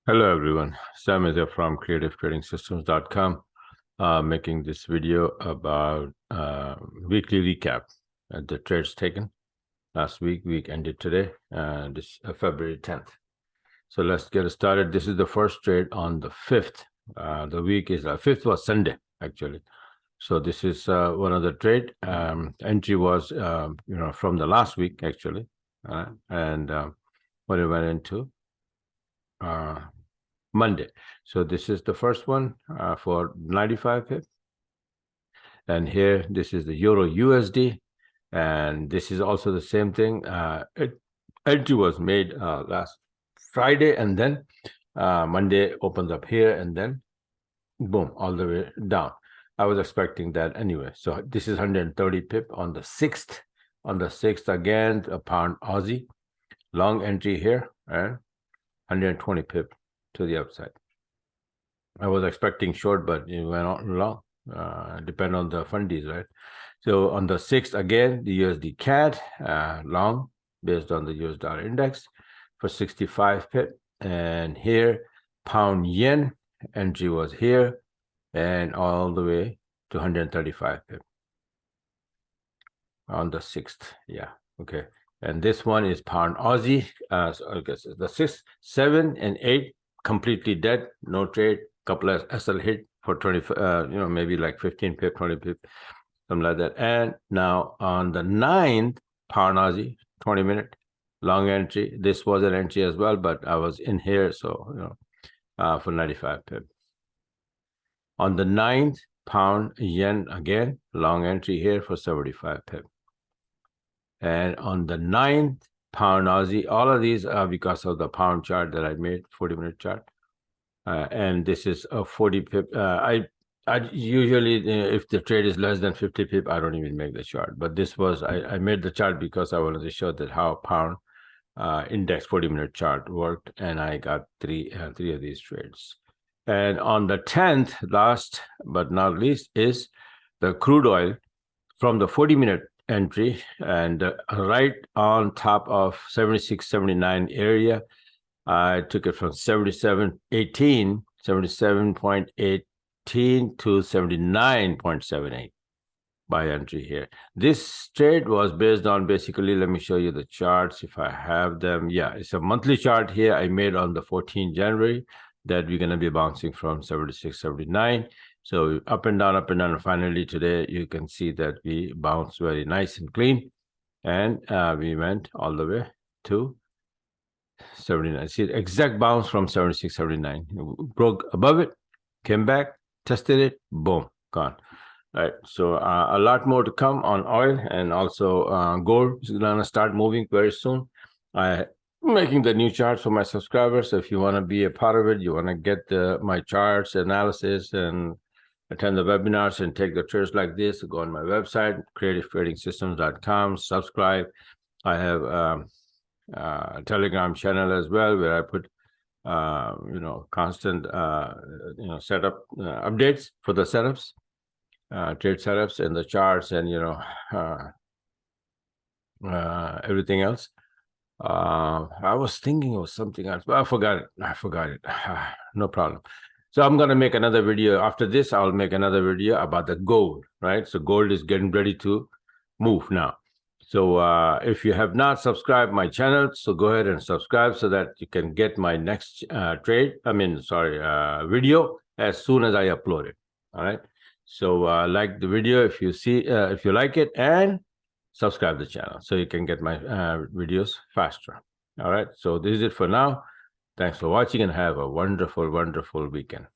Hello everyone, Sam is here from creativetradingsystems.com, making this video about weekly recap at the trades taken last week ended today, this February 10th. So let's get started. This is the first trade on the 5th. The week is 5th was Sunday actually. So this is one of the trade. Entry was from the last week actually, and what it went into Monday. So this is the first one for 95 pip. And here, this is the Euro USD. And this is also the same thing. Entry was made last Friday, and then Monday opens up here, and then boom, all the way down. I was expecting that anyway. So this is 130 pip on the 6th. On the 6th, again, a pound Aussie. Long entry here, and 120 pip to the upside. I was expecting short, but it went on long. Depend on the fundies, right? So on the 6th, again, the USD CAD long based on the US dollar index for 65 pip. And here, pound yen entry was here and all the way to 135 pip on the 6th. Yeah, okay. And this one is pound Aussie. So I guess the 6th, 7, and 8 completely dead, no trade. Couple of SL hit for 20, maybe like 15 pip, 20 pip, something like that. And now on the 9th, pound Aussie, 20-minute long entry. This was an entry as well, but I was in here, so for 95 pip. On the 9th, pound yen again, long entry here for 75 pip. And on the 9th, pound Aussie, all of these are because of the pound chart that I made, 40-minute chart. And this is a 40 pip. I usually, if the trade is less than 50 pip, I don't even make the chart. But this was, I made the chart because I wanted to show that how pound index 40-minute chart worked. And I got three of these trades. And on the 10th, last but not least, is the crude oil from the 40-minute entry and right on top of 76.79 area. I took it from 77.18 to 79.78 by entry here. This trade was based on basically, let me show you the charts if I have them. Yeah, it's a monthly chart here I made on the 14th January that we're going to be bouncing from 76.79. So up and down, and finally today you can see that we bounced very nice and clean. And we went all the way to 79. See, exact bounce from 76.79. Broke above it, came back, tested it, boom, gone. All right, so a lot more to come on oil, and also gold is gonna start moving very soon. I'm making the new charts for my subscribers. So if you want to be a part of it, you want to get my charts analysis and attend the webinars and take the trades like this, go on my website, creativetradingsystems.com, subscribe. I have a Telegram channel as well, where I put constant setup updates for the setups, trade setups and the charts, and everything else. I was thinking of something else, but I forgot it. No problem. So I'm going to make another video. After this, I'll make another video about the gold, right? So gold is getting ready to move now. So if you have not subscribed my channel, so go ahead and subscribe so that you can get my next video as soon as I upload it. All right. So like the video if you like it, and subscribe to the channel so you can get my videos faster. All right. So this is it for now. Thanks for watching and have a wonderful, wonderful weekend.